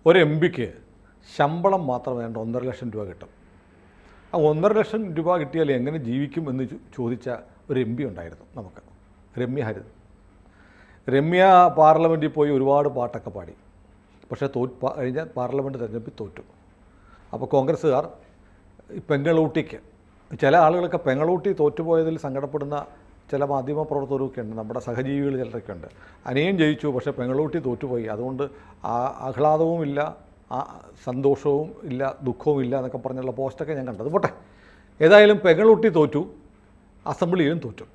ഒരു എം പിക്ക് ശമ്പളം മാത്രം വേണ്ട 1.5 ലക്ഷം രൂപ കിട്ടും. ആ 1.5 ലക്ഷം രൂപ കിട്ടിയാൽ എങ്ങനെ ജീവിക്കും എന്ന് ചോദിച്ച ഒരു എം പി ഉണ്ടായിരുന്നു നമുക്ക്, രമ്യ ഹരിദാസ്. രമ്യ പാർലമെൻറ്റിൽ പോയി ഒരുപാട് പാട്ടൊക്കെ പാടി, പക്ഷേ കഴിഞ്ഞ പാർലമെൻറ്റ് തെരഞ്ഞെടുപ്പിൽ തോറ്റു. അപ്പോൾ കോൺഗ്രസ്സുകാർ പെങ്ങളൂട്ടിക്ക്, ചില ആളുകളൊക്കെ പെങ്ങളൂട്ടി തോറ്റുപോയതിൽ സങ്കടപ്പെടുന്ന ചില മാധ്യമപ്രവർത്തകരൊക്കെ ഉണ്ട്, നമ്മുടെ സഹജീവികൾ ചിലരൊക്കെ ഉണ്ട്. അനിയൻ ജയിച്ചു, പക്ഷേ പെങ്ങളൂട്ടി തോറ്റുപോയി, അതുകൊണ്ട് ആഹ്ലാദവും ഇല്ല, സന്തോഷവും ഇല്ല, ദുഃഖവും ഇല്ല എന്നൊക്കെ പറഞ്ഞുള്ള പോസ്റ്റൊക്കെ ഞാൻ കണ്ടത്. പോട്ടെ, ഏതായാലും പെങ്ങളൂട്ടി തോറ്റു, അസംബ്ലിയിലും തോറ്റു.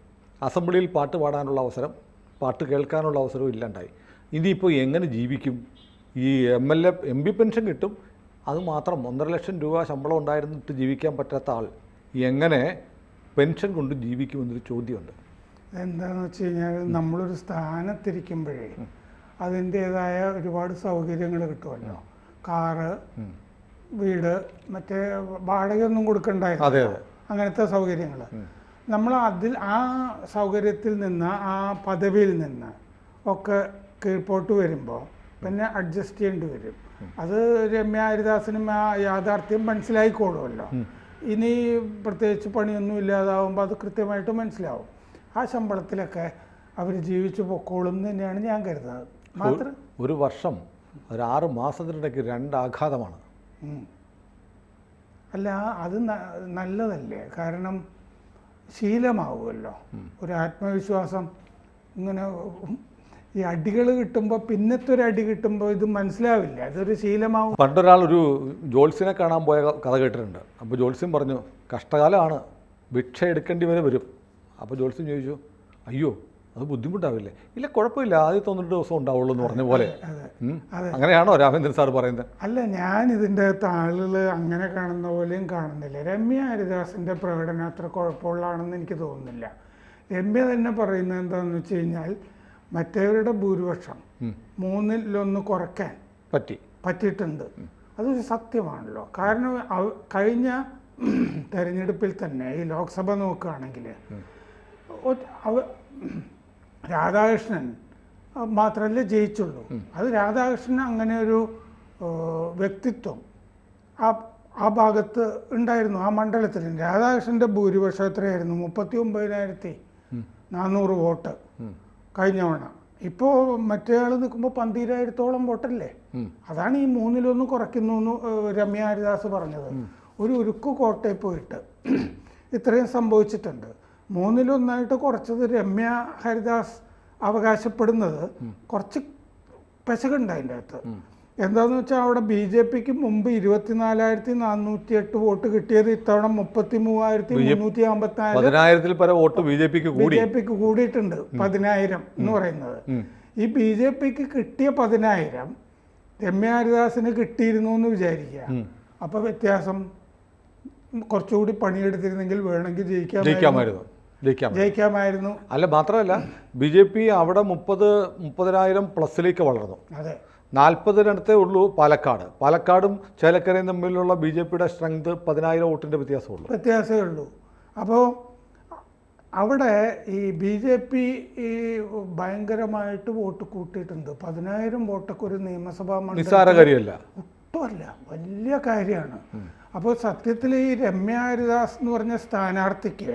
അസംബ്ലിയിൽ പാട്ട് പാടാനുള്ള അവസരം, പാട്ട് കേൾക്കാനുള്ള അവസരവും ഇല്ലാണ്ടായി. ഇനിയിപ്പോൾ എങ്ങനെ ജീവിക്കും? ഈ എം പി പെൻഷൻ കിട്ടും, അതുമാത്രം 1.5 ലക്ഷം രൂപ ശമ്പളം ഉണ്ടായിരുന്നിട്ട് ജീവിക്കാൻ പറ്റാത്ത ആൾ എങ്ങനെ പെൻഷൻ കൊണ്ട് ജീവിക്കുമെന്നൊരു ചോദ്യമുണ്ട്. എന്താണെന്ന് വെച്ച് കഴിഞ്ഞാൽ, നമ്മളൊരു സ്ഥാനത്തിരിക്കുമ്പോഴേ അതിൻ്റേതായ ഒരുപാട് സൗകര്യങ്ങൾ കിട്ടുമല്ലോ. കാറ്, വീട്, മറ്റേ വാടകയൊന്നും കൊടുക്കണ്ടായിരുന്നു, അങ്ങനത്തെ സൗകര്യങ്ങൾ. നമ്മൾ ആ സൗകര്യത്തിൽ നിന്ന്, ആ പദവിയിൽ നിന്ന് ഒക്കെ കീഴ്പോട്ട് വരുമ്പോൾ പിന്നെ അഡ്ജസ്റ്റ് ചെയ്യേണ്ടി വരും. അത് രമ്യ ഹരിദാസിനും ആ യാഥാർത്ഥ്യം മനസ്സിലായിക്കോളുമല്ലോ. ഇനി പ്രത്യേകിച്ച് പണിയൊന്നും ഇല്ലാതാവുമ്പോൾ അത് കൃത്യമായിട്ട് മനസ്സിലാവും. ആ ശമ്പളത്തിലൊക്കെ അവർ ജീവിച്ചു പൊക്കോളും തന്നെയാണ് ഞാൻ കരുതുന്നത്. മാത്രം ഒരു വർഷം, ഒരു 6 മാസത്തിനിടയ്ക്ക് 2 ആഘാതമാണ്. അല്ല, അത് നല്ലതല്ലേ? കാരണം ശീലമാവുമല്ലോ. ഒരു ആത്മവിശ്വാസം ഇങ്ങനെ ഈ അടികൾ കിട്ടുമ്പോൾ, പിന്നത്തെ ഒരു അടി കിട്ടുമ്പോൾ ഇത് മനസ്സിലാവില്ല, അതൊരു ശീലമാവും. പണ്ടൊരാൾ ഒരു ജോത്സ്യനെ കാണാൻ പോയ കഥ കേട്ടിട്ടുണ്ട്. അപ്പോൾ ജോത്സ്യം പറഞ്ഞു, കഷ്ടകാലമാണ്, ഭിക്ഷ എടുക്കേണ്ടി വരും. അപ്പോൾ ജോത്സ്യം ചോദിച്ചു, അയ്യോ അത് ബുദ്ധിമുട്ടാവില്ലേ? ഇല്ല, കുഴപ്പമില്ല, ആദ്യം 92 ദിവസം ഉണ്ടാവുള്ളൂ എന്ന് പറഞ്ഞ പോലെ. അങ്ങനെയാണോ രാമേന്ദ്രൻ സാർ പറയുന്നത്? അല്ല, ഞാൻ ഇതിൻ്റെ അകത്ത് ആളുകൾ അങ്ങനെ കാണുന്ന പോലെയും കാണുന്നില്ല. രമ്യ ഹരിദാസിൻ്റെ പ്രകടനം അത്ര കുഴപ്പമുള്ളതാണെന്ന് എനിക്ക് തോന്നുന്നില്ല. രമ്യ തന്നെ പറയുന്നത് എന്താണെന്ന് വെച്ച് കഴിഞ്ഞാൽ, മറ്റവരുടെ ഭൂരിപക്ഷം 3-1 കുറയ്ക്കാൻ പറ്റിയിട്ടുണ്ട്. അതൊരു സത്യമാണല്ലോ. കാരണം കഴിഞ്ഞ തെരഞ്ഞെടുപ്പിൽ തന്നെ ഈ ലോക്സഭ നോക്കുകയാണെങ്കിൽ രാധാകൃഷ്ണൻ മാത്രമല്ലേ ജയിച്ചുള്ളൂ. അത് രാധാകൃഷ്ണൻ അങ്ങനെ ഒരു വ്യക്തിത്വം ആ ഭാഗത്ത് ഉണ്ടായിരുന്നു, ആ മണ്ഡലത്തിൽ. രാധാകൃഷ്ണൻ്റെ ഭൂരിപക്ഷം എത്രയായിരുന്നു? 39,400 വോട്ട് കഴിഞ്ഞ തവണ. ഇപ്പോൾ മറ്റേ ആൾ നിൽക്കുമ്പോൾ 12,000-ഓളം വോട്ടല്ലേ. അതാണ് ഈ 3-1 കുറയ്ക്കുന്നു എന്ന് രമ്യ ഹരിദാസ് പറഞ്ഞത്. ഒരു ഉരുക്കു കോട്ടയിൽ പോയിട്ട് ഇത്രയും സംഭവിച്ചിട്ടുണ്ട്. 3-1 കുറച്ചത് രമ്യ ഹരിദാസ് അവകാശപ്പെടുന്നത് കുറച്ച് പെശകുണ്ട് അതിൻ്റെ അകത്ത്. എന്താണെന്ന് വെച്ചാൽ, അവിടെ BJPക്ക് മുമ്പ് 24,408 വോട്ട് കിട്ടിയത് ഇത്തവണ 33,354 വോട്ട് BJPക്ക് കൂടിയിട്ടുണ്ട്. 10,000 എന്ന് പറയുന്നത്. ഈ BJPക്ക് കിട്ടിയ 10,000 രമ്യ ഹരിദാസിന് കിട്ടിയിരുന്നു എന്ന് വിചാരിക്കുക. അപ്പോൾ വ്യത്യാസം കുറച്ചുകൂടി പണിയെടുത്തിരുന്നെങ്കിൽ വേണമെങ്കിൽ ജയിക്കാമായിരുന്നു. അല്ല, മാത്രമല്ല BJP അവിടെ 30,000 പ്ലസിലേക്ക് വളർന്നു. അതെ, 40-അടുത്തേ ഉള്ളൂ പാലക്കാടും ചേലക്കരയും തമ്മിലുള്ള BJPയുടെ സ്ട്രെങ്ത് 10,000 വോട്ടിൻ്റെ വ്യത്യാസമേ ഉള്ളൂ. അപ്പോൾ അവിടെ ഈ BJP ഭയങ്കരമായിട്ട് വോട്ട് കൂട്ടിയിട്ടുണ്ട്. 10,000 വോട്ടൊക്കെ ഒരു നിയമസഭാ മണ്ഡലം ഒട്ടുമല്ല, വലിയ കാര്യമാണ്. അപ്പോൾ സത്യത്തിൽ ഈ രമ്യ ഹരിദാസ് എന്ന് പറഞ്ഞ സ്ഥാനാർത്ഥിക്ക്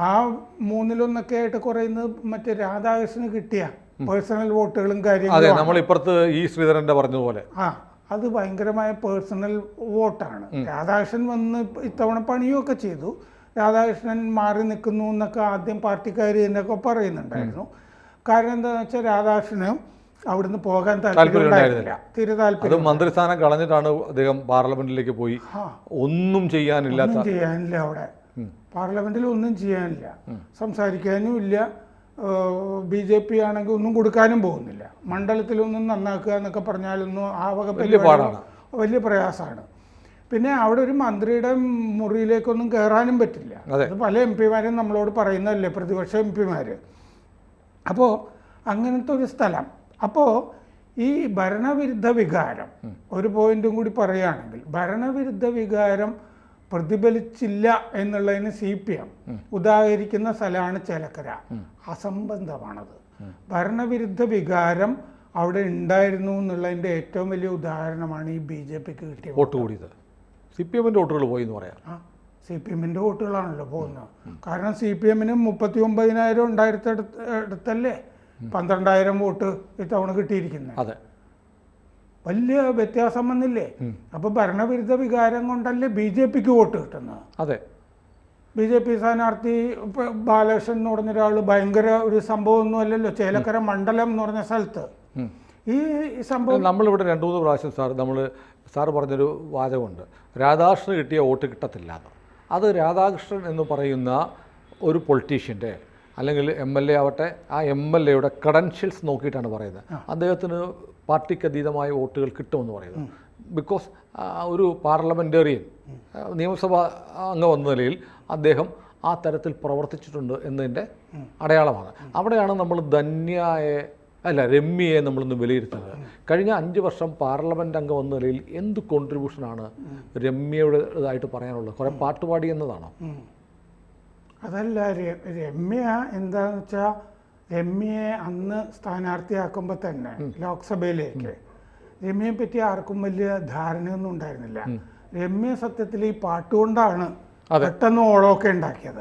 ആ 3-1 ആയിട്ട് കുറയുന്നത് മറ്റേ രാധാകൃഷ്ണന് കിട്ടിയ പേഴ്സണൽ വോട്ടുകളും കാര്യങ്ങളും. നമ്മളിപ്പുറത്ത് ഈ ശ്രീധരൻ്റെ പറഞ്ഞതുപോലെ അത് ഭയങ്കരമായ പേഴ്സണൽ വോട്ടാണ്. രാധാകൃഷ്ണൻ വന്ന് ഇത്തവണ പണിയൊക്കെ ചെയ്തു. രാധാകൃഷ്ണൻ മാറി നിൽക്കുന്നു എന്നൊക്കെ ആദ്യം പാർട്ടിക്കാർ എന്നൊക്കെ പറയുന്നുണ്ടായിരുന്നു. കാരണം എന്താണെന്ന് വെച്ചാൽ, രാധാകൃഷ്ണന് അവിടുന്ന് പോകാൻ താല്പര്യമുണ്ടായിരുന്നില്ല, തീരെ താല്പര്യം. മന്ത്രിസ്ഥാനം കളഞ്ഞിട്ടാണ് അദ്ദേഹം പാർലമെന്റിലേക്ക് പോയി. ഒന്നും ചെയ്യാനില്ല അവിടെ പാർലമെന്റിൽ, ഒന്നും ചെയ്യാനില്ല, സംസാരിക്കാനും ഇല്ല. BJP ആണെങ്കിൽ ഒന്നും കൊടുക്കാനും പോകുന്നില്ല. മണ്ഡലത്തിലൊന്നും നന്നാക്കുക എന്നൊക്കെ പറഞ്ഞാലൊന്നും ആ വക വലിയ പ്രയാസമാണ്. പിന്നെ അവിടെ ഒരു മന്ത്രിയുടെ മുറിയിലേക്കൊന്നും കയറാനും പറ്റില്ല. അത് പല MP-മാരും നമ്മളോട് പറയുന്നതല്ലേ, പ്രതിപക്ഷ MP-മാർ. അപ്പോൾ അങ്ങനത്തെ ഒരു സ്ഥലം. അപ്പോൾ ഈ ഭരണവിരുദ്ധ വികാരം, ഒരു പോയിന്റും കൂടി പറയുകയാണെങ്കിൽ, ഭരണവിരുദ്ധ വികാരം പ്രതിഫലിച്ചില്ല എന്നുള്ളതിന് CPM ഉദാഹരിക്കുന്ന സ്ഥലമാണ് ചേലക്കര. അസംബന്ധമാണത്. ഭരണവിരുദ്ധ വികാരം അവിടെ ഉണ്ടായിരുന്നു എന്നുള്ളതിൻ്റെ ഏറ്റവും വലിയ ഉദാഹരണമാണ് ഈ BJPക്ക് കിട്ടിയ വോട്ട് കൂടിയത്. CPM-ൻ്റെ വോട്ടുകൾ പോയി എന്ന് പറയാം. CPM-ൻ്റെ വോട്ടുകളാണല്ലോ പോകുന്നത്. കാരണം CPM-ന് 39,000 ഉണ്ടായിരുന്നിടത്തല്ലേ 12,000 വോട്ട് ഇത്തവണ കിട്ടിയിരിക്കുന്നത്. അതെ, വലിയ വ്യത്യാസം വന്നില്ലേ? അപ്പോൾ ഭരണവിരുദ്ധ വികാരം കൊണ്ടല്ലേ BJPക്ക് വോട്ട് കിട്ടുന്നത്. അതെ, BJP സ്ഥാനാർത്ഥി ബാലകൃഷ്ണൻ എന്ന് പറഞ്ഞ ഒരാൾ ഭയങ്കര ഒരു സംഭവമൊന്നും അല്ലല്ലോ. ചേലക്കര മണ്ഡലം എന്ന് പറഞ്ഞ സ്ഥലത്ത് ഈ സംഭവം നമ്മളിവിടെ 2-3 പ്രാവശ്യം സാറ് പറഞ്ഞൊരു വാചകമുണ്ട്, രാധാകൃഷ്ണന് കിട്ടിയ വോട്ട് കിട്ടത്തില്ല എന്ന്. അത് രാധാകൃഷ്ണൻ എന്ന് പറയുന്ന ഒരു പൊളിറ്റീഷ്യൻ്റെ അല്ലെങ്കിൽ MLA ആവട്ടെ, ആ MLA-യുടെ ക്രെഡൻഷ്യൽസ് നോക്കിയിട്ടാണ് പറയുന്നത്. അദ്ദേഹത്തിന് പാർട്ടിക്ക് അതീതമായ വോട്ടുകൾ കിട്ടുമെന്ന് പറയുന്നത്. ബിക്കോസ് ഒരു പാർലമെൻറ്റേറിയൻ നിയമസഭാ അംഗം എന്ന നിലയിൽ അദ്ദേഹം ആ തരത്തിൽ പ്രവർത്തിച്ചിട്ടുണ്ട് എന്നതിൻ്റെ അടയാളമാണ്. അവിടെയാണ് നമ്മൾ രമ്യയെ നമ്മളിന്ന് വിലയിരുത്തുന്നത്. കഴിഞ്ഞ 5 വർഷം പാർലമെൻറ്റ് അംഗം എന്ന നിലയിൽ എന്ത് കോൺട്രിബ്യൂഷനാണ് രമ്യയുടേതായിട്ട് പറയാനുള്ളത്? കുറേ പാട്ടുപാടി എന്നതാണോ? അതല്ല, രമ്യ എന്താണെന്ന് വെച്ചാൽ രമ്യയെ അന്ന് സ്ഥാനാർത്ഥിയാക്കുമ്പോൾ തന്നെ ലോക്സഭയിലേക്ക് രമ്യയെ പറ്റി ആർക്കും വലിയ ധാരണയൊന്നും ഉണ്ടായിരുന്നില്ല. രമ്യ സത്യത്തിൽ ഈ പാട്ടുകൊണ്ടാണ് പെട്ടെന്ന് ഓളമൊക്കെ ഉണ്ടാക്കിയത്.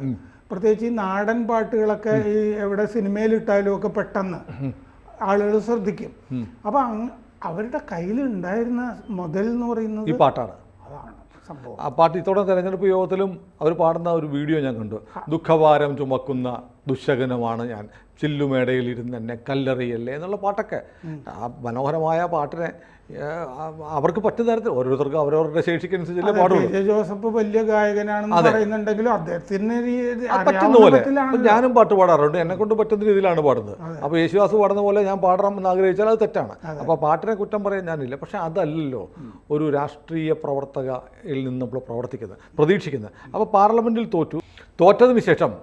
പ്രത്യേകിച്ച് ഈ നാടൻ പാട്ടുകളൊക്കെ ഈ എവിടെ സിനിമയിലിട്ടാലും ഒക്കെ പെട്ടെന്ന് ആളുകൾ ശ്രദ്ധിക്കും. അപ്പം അവരുടെ കയ്യിലുണ്ടായിരുന്ന മുതൽ എന്ന് പറയുന്നത് ഈ പാട്ടാണ്. അതാണ് സംഭവം. ആ പാട്ട് ഇത്തവണ തെരഞ്ഞെടുപ്പ് യോഗത്തിലും അവർ പാടുന്ന ഒരു വീഡിയോ ഞാൻ കണ്ടു. ദുഃഖഭാരം ചുമക്കുന്ന ദുശകനമാണ് ഞാൻ, ചില്ലുമേടയിൽ ഇരുന്ന് എന്നെ കല്ലെറിയല്ലേ എന്നുള്ള പാട്ടൊക്കെ. ആ മനോഹരമായ പാട്ടിനെ അവർക്ക് പറ്റുന്ന തരത്തിൽ ഓരോരുത്തർക്കും അവരവരുടെ ശേഷിക്കനുസരിച്ചല്ലേ പാടുള്ളൂ. ജോസഫ് വലിയ ഗായകനാണെന്ന് പറയുന്നുണ്ടെങ്കിലും അദ്ദേഹത്തിന് പറ്റുന്ന പോലെ ഞാനും പാട്ട് പാടാറുണ്ട്, എന്നെ കൊണ്ട് പറ്റുന്ന രീതിയിലാണ് പാടുന്നത്. അപ്പോൾ യേശുദാസ് പാടുന്ന പോലെ ഞാൻ പാടണം എന്ന് ആഗ്രഹിച്ചാൽ അത് തെറ്റാണ്. അപ്പോൾ പാട്ടിനെ കുറ്റം പറയാൻ ഞാനില്ല. പക്ഷെ അതല്ലല്ലോ ഒരു രാഷ്ട്രീയ പ്രവർത്തകയിൽ നിന്ന് നമ്മൾ പ്രതീക്ഷിക്കുന്നത്. അപ്പോൾ പാർലമെൻറ്റിൽ തോറ്റതിന് ശേഷം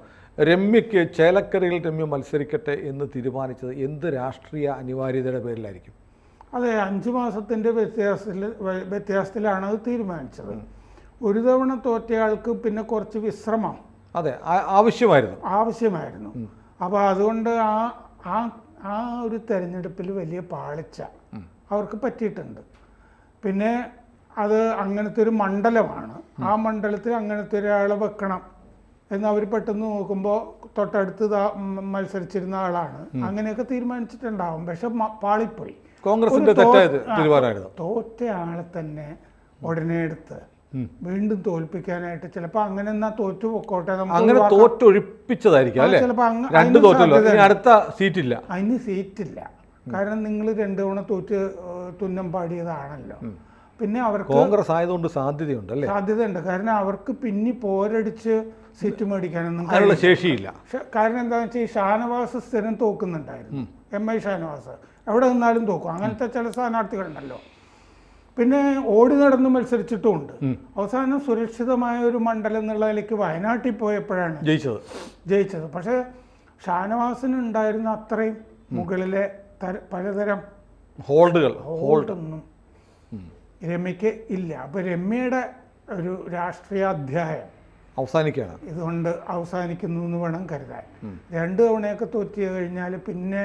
രമ്യയ്ക്ക് ചേലക്കരയിൽ രമ്യ മത്സരിക്കട്ടെ എന്ന് തീരുമാനിച്ചത് എന്ത് രാഷ്ട്രീയ അനിവാര്യതയുടെ പേരിലായിരിക്കും? അതെ, 5 മാസത്തിൻ്റെ വ്യത്യാസത്തിലാണ് അത് തീരുമാനിച്ചത്. ഒരു തവണ തോറ്റയാൾക്ക് പിന്നെ കുറച്ച് വിശ്രമം ആവശ്യമായിരുന്നു. അപ്പോൾ അതുകൊണ്ട് ആ ഒരു തെരഞ്ഞെടുപ്പിൽ വലിയ പാളിച്ച അവർക്ക് പറ്റിയിട്ടുണ്ട്. പിന്നെ അത് അങ്ങനത്തെ ഒരു മണ്ഡലമാണ്, ആ മണ്ഡലത്തിൽ അങ്ങനത്തെ ഒരാളെ വെക്കണം എന്ന് അവർ പെട്ടെന്ന് നോക്കുമ്പോൾ തൊട്ടടുത്ത് മത്സരിച്ചിരുന്ന ആളാണ്, അങ്ങനെയൊക്കെ തീരുമാനിച്ചിട്ടുണ്ടാവും. പക്ഷെ പാളിപ്പോയി. കോൺഗ്രസിന്റെ തീരുമാനമായിരുന്നു. തോറ്റ ആളെ തന്നെ ഉടനെ എടുത്ത് വീണ്ടും തോൽപ്പിക്കാനായിട്ട് ചിലപ്പോൾ അങ്ങനെ എന്നാ തോറ്റു പൊക്കോട്ടെ, അങ്ങനെ തോറ്റൊഴിപ്പിച്ചതായിരിക്കും അല്ലേ? അതിന് സീറ്റില്ല. കാരണം നിങ്ങൾ 2 തവണ തോറ്റ് തുന്നം പാടിയതാണല്ലോ. പിന്നെ അവർക്ക് കോൺഗ്രസ് ആയതുകൊണ്ട് സാധ്യതയുണ്ട്. കാരണം അവർക്ക് പിന്നെ പോരടിച്ച് സീറ്റ് മേടിക്കാനൊന്നും ശേഷിയില്ല. കാരണം എന്താണെന്ന് വെച്ചാൽ ഈ ഷാനവാസ് സ്ഥിരം തോക്കുന്നുണ്ടായിരുന്നു. MI ഷാനവാസ് എവിടെ നിന്നാലും തോക്കും. അങ്ങനത്തെ ചില സ്ഥാനാർത്ഥികളുണ്ടല്ലോ. പിന്നെ ഓടി നടന്ന് മത്സരിച്ചിട്ടുമുണ്ട്. അവസാനം സുരക്ഷിതമായ ഒരു മണ്ഡലം എന്നുള്ള നിലയ്ക്ക് വയനാട്ടിൽ പോയപ്പോഴാണ് ജയിച്ചത്. പക്ഷേ ഷാനവാസിന് ഉണ്ടായിരുന്ന അത്രയും മുകളിലെ പലതരം ഹോൾഡൊന്നും രമ്യക്ക് ഇല്ല. അപ്പോൾ രമ്യയുടെ ഒരു രാഷ്ട്രീയ അധ്യായം ഇതുകൊണ്ട് അവസാനിക്കുന്നു എന്ന് വേണം കരുതാൻ. 2 തവണയൊക്കെ തോറ്റി കഴിഞ്ഞാൽ പിന്നെ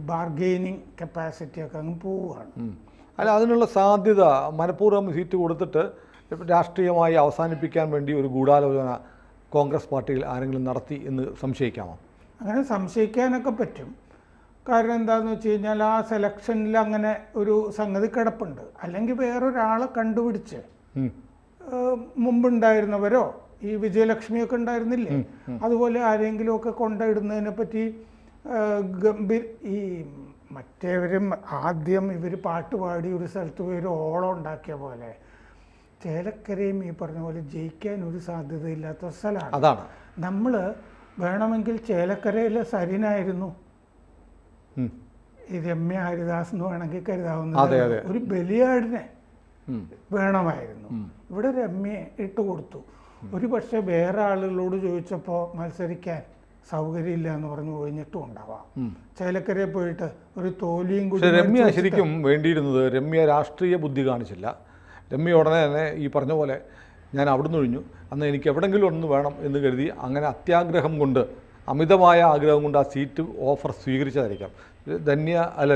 ബാർഗെയിനിങ് കപ്പാസിറ്റിയൊക്കെ അങ്ങ് പോവുകയാണ്. അല്ല, അതിനുള്ള സാധ്യത മനഃപൂർവ്വം സീറ്റ് കൊടുത്തിട്ട് രാഷ്ട്രീയമായി അവസാനിപ്പിക്കാൻ വേണ്ടി ഒരു ഗൂഢാലോചന കോൺഗ്രസ് പാർട്ടിയിൽ ആരെങ്കിലും നടത്തി എന്ന് സംശയിക്കാമോ? അങ്ങനെ സംശയിക്കാനൊക്കെ പറ്റും. കാരണം എന്താണെന്ന് വെച്ച് കഴിഞ്ഞാൽ ആ സെലക്ഷനിൽ അങ്ങനെ ഒരു സംഗതി കിടപ്പുണ്ട്. അല്ലെങ്കിൽ വേറൊരാളെ കണ്ടുപിടിച്ച് മുമ്പുണ്ടായിരുന്നവരോ ഈ വിജയലക്ഷ്മിയൊക്കെ ഉണ്ടായിരുന്നില്ലേ, അതുപോലെ ആരെങ്കിലുമൊക്കെ കൊണ്ടിടുന്നതിനെ പറ്റി ഈ മറ്റേവരും ആദ്യം ഇവർ പാട്ടുപാടി ഒരു സ്ഥലത്ത് പോയി ഒരു ഓളം ഉണ്ടാക്കിയ പോലെ ചേലക്കരയും ഈ പറഞ്ഞ പോലെ ജയിക്കാൻ ഒരു സാധ്യതയില്ലാത്ത സ്ഥലമാണ്. അതാണ് നമ്മൾ വേണമെങ്കിൽ ചേലക്കരയിലെ സരിനായിരുന്നു ഈ രമ്യ ഹരിദാസ് എന്ന് വേണമെങ്കിൽ കരുതാവുന്നത്. ഒരു ബലിയാടിനെ വേണമായിരുന്നു. ഇവിടെ രമ്യയെ ഇട്ട് കൊടുത്തു. ഒരു പക്ഷേ വേറെ ആളുകളോട് ചോദിച്ചപ്പോൾ മത്സരിക്കാൻ സൗകര്യമില്ല എന്ന് പറഞ്ഞു ഒഴിഞ്ഞിട്ടും ഉണ്ടാവാം. ചേലക്കരയെ പോയിട്ട് ഒരു തോൽവിയും കൂടി. രമ്യ ശരിക്കും വേണ്ടിയിരുന്നത്, രമ്യ രാഷ്ട്രീയ ബുദ്ധി കാണിച്ചില്ല. രമ്യ ഉടനെ തന്നെ ഈ പറഞ്ഞ പോലെ ഞാൻ അവിടുന്ന് ഒഴിഞ്ഞു, അന്ന് എനിക്ക് എവിടെങ്കിലും ഒന്ന് വേണം എന്ന് കരുതി അങ്ങനെ അത്യാഗ്രഹം കൊണ്ട് അമിതമായ ആഗ്രഹം കൊണ്ട് ആ സീറ്റ് ഓഫർ സ്വീകരിച്ചതായിരിക്കാം.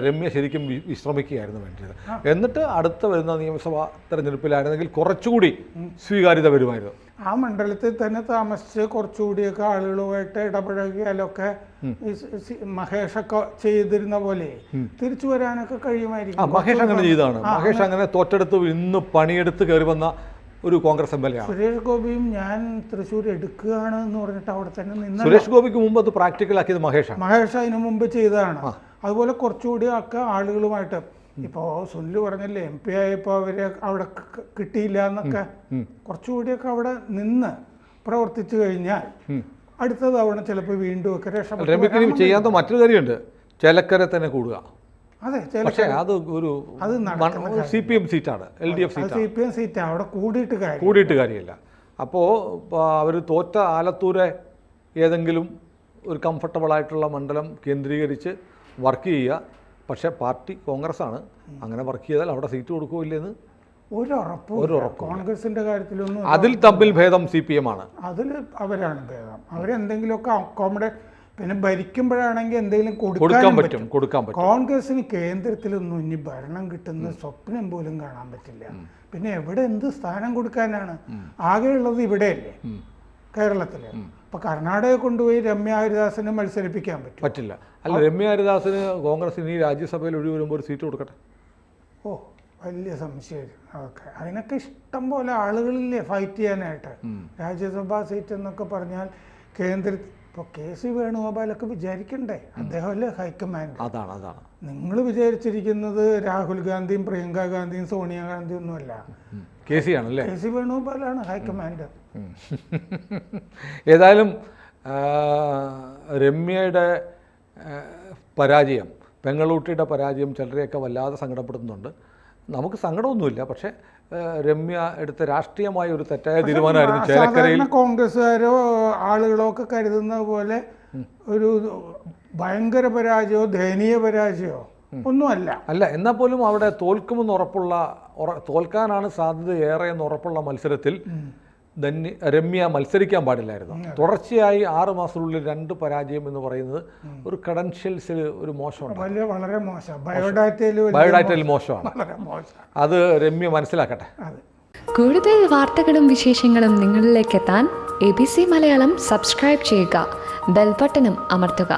രമ്യ ശരിക്കും വിശ്രമിക്കുകയായിരുന്നു വേണ്ടത്. എന്നിട്ട് അടുത്ത വരുന്ന നിയമസഭാ തെരഞ്ഞെടുപ്പിലായിരുന്നെങ്കിൽ കുറച്ചുകൂടി സ്വീകാര്യത വരുമായിരുന്നു. ആ മണ്ഡലത്തിൽ തന്നെ താമസിച്ച് കുറച്ചുകൂടിയൊക്കെ ആളുകളുമായിട്ട് ഇടപഴകിയാലൊക്കെ മഹേഷൊക്കെ ചെയ്തിരുന്ന പോലെ തിരിച്ചു വരാനൊക്കെ കഴിയുമായിരിക്കും. മഹേഷ് അങ്ങനെ ചെയ്തതാണ്. മഹേഷ് അങ്ങനെ തോറ്റെടുത്ത് ഇന്ന് പണിയെടുത്ത് കയറി വന്ന ഒരു കോൺഗ്രസ് എം എൽ എ ആണ്. സുരേഷ് ഗോപിയും ഞാൻ തൃശ്ശൂർ എടുക്കുകയാണ് എന്ന് പറഞ്ഞിട്ട് അവിടെ തന്നെ നിന്ന്. സുരേഷ് ഗോപിക്ക് മുമ്പ് അത് പ്രാക്ടിക്കലാക്കിയത് മഹേഷാണ്. മഹേഷ് അതിനു മുമ്പ് ചെയ്തതാണ്. അതുപോലെ കുറച്ചുകൂടി ഒക്കെ ആളുകളുമായിട്ട് ഇപ്പോൾ സുനിൽ പറഞ്ഞല്ലേ MP ആയപ്പോൾ അവരെ അവിടെ കിട്ടിയില്ല എന്നൊക്കെ, കുറച്ചുകൂടിയൊക്കെ അവിടെ നിന്ന് പ്രവർത്തിച്ചു കഴിഞ്ഞാൽ അടുത്ത തവണ ചിലപ്പോൾ വീണ്ടും ഒക്കെ രമ്യക്ക് ചെയ്യാത്ത മറ്റൊരു കാര്യമുണ്ട്, ചേലക്കര തന്നെ കൂടുക. അതെ, പക്ഷേ അത് ഒരു CPM സീറ്റാണ്, LDF സീറ്റാണ്. CPM സീറ്റാണ്, അവിടെ കൂടിയിട്ട് കാര്യമില്ല. അപ്പോൾ അവർ തോറ്റ ആലത്തൂരെ ഏതെങ്കിലും ഒരു കംഫർട്ടബിളായിട്ടുള്ള മണ്ഡലം കേന്ദ്രീകരിച്ച് വർക്ക് ചെയ്യുക. പക്ഷേ പാർട്ടി കോൺഗ്രസ്സാണ്, അങ്ങനെ വർക്ക് ചെയ്താൽ അവിടെ സീറ്റ് കൊടുക്കില്ലെന്ന് ഒരു ഉറപ്പ്. കോൺഗ്രസിന്റെ കാര്യത്തിലൊന്നും അതിൽ തമ്മിൽ ഭേദം CPM ആണ്. അതിൽ അവരാണ് ഭേദം. അവരെന്തെങ്കിലുമൊക്കെ അക്കോമഡേറ്റ്, പിന്നെ ഭരിക്കുമ്പോഴാണെങ്കിൽ എന്തെങ്കിലും കൊടുക്കാൻ പറ്റും. കോൺഗ്രസിന് കേന്ദ്രത്തിലൊന്നും ഇനി ഭരണം കിട്ടുന്ന സ്വപ്നം പോലും കാണാൻ പറ്റില്ല. പിന്നെ എവിടെ എന്ത് സ്ഥാനം കൊടുക്കാനാണ്? ആകെയുള്ളത് ഇവിടെയല്ലേ, കേരളത്തില്. അപ്പൊ കർണാടക കൊണ്ടുപോയി രമ്യ ഹരിദാസിനെ മത്സരിപ്പിക്കാൻ പറ്റില്ല. അല്ല, രമ്യ ഹരിദാസിന് കോൺഗ്രസിന് ഈ രാജ്യസഭയിൽ ഒഴിവ് വരുമ്പോൾ ഒരു സീറ്റ് കൊടുക്കട്ടെ. വലിയ സംശയം. ഓക്കെ, അതിനൊക്കെ ഇഷ്ടം പോലെ ആളുകളില്ലേ ഫൈറ്റ് ചെയ്യാനായിട്ട്. രാജ്യസഭാ സീറ്റ് എന്നൊക്കെ പറഞ്ഞാൽ കേന്ദ്രത്തിൽ ഇപ്പോൾ KC വേണുഗോപാലൊക്കെ വിചാരിക്കണ്ടേ, അദ്ദേഹമല്ലേ ഹൈക്കമാൻഡ്. അതാണ് നിങ്ങൾ വിചാരിച്ചിരിക്കുന്നത് രാഹുൽ ഗാന്ധിയും പ്രിയങ്ക ഗാന്ധിയും സോണിയാഗാന്ധിയും ഒന്നുമല്ല, KC ആണല്ലേ. KC വേണുഗോപാലാണ് ഹൈക്കമാൻഡ്. ഏതായാലും രമ്യയുടെ പരാജയം, പെങ്ങളൂട്ടിയുടെ പരാജയം ചിലരെയൊക്കെ വല്ലാതെ സങ്കടപ്പെടുത്തുന്നുണ്ട്. നമുക്ക് സങ്കടമൊന്നുമില്ല, പക്ഷേ രമ്യ എടുത്ത രാഷ്ട്രീയമായ ഒരു തെറ്റായ തീരുമാനമായിരുന്നു ചേലക്കരയിൽ. കോൺഗ്രസ്സുകാരോ ആളുകളോ ഒക്കെ കരുതുന്ന പോലെ ഒരു ഭയങ്കര പരാജയമോ ദയനീയ പരാജയമോ ഒന്നുമല്ല. എന്നാൽ പോലും അവിടെ തോൽക്കാനാണ് സാധ്യത ഏറെ എന്ന് ഉറപ്പുള്ള മത്സരത്തിൽ രമ്യ മത്സരിക്കാൻ പാടില്ലായിരുന്നു. തുടർച്ചയായി 6 മാസത്തിനുള്ളിൽ 2 പരാജയം എന്ന് പറയുന്നത് ഒരു ക്രെഡൻഷ്യൽസിൽ ഒരു മോശമാണ്, വളരെ മോശം. ബയോഡാറ്റയിൽ മോശമാണ്. അത് രമ്യ മനസ്സിലാക്കട്ടെ. കൂടുതൽ വാർത്തകളും വിശേഷങ്ങളും നിങ്ങളിലേക്ക് എത്താൻ ABC മലയാളം സബ്സ്ക്രൈബ് ചെയ്യുക, ബെൽ ബട്ടണും അമർത്തുക.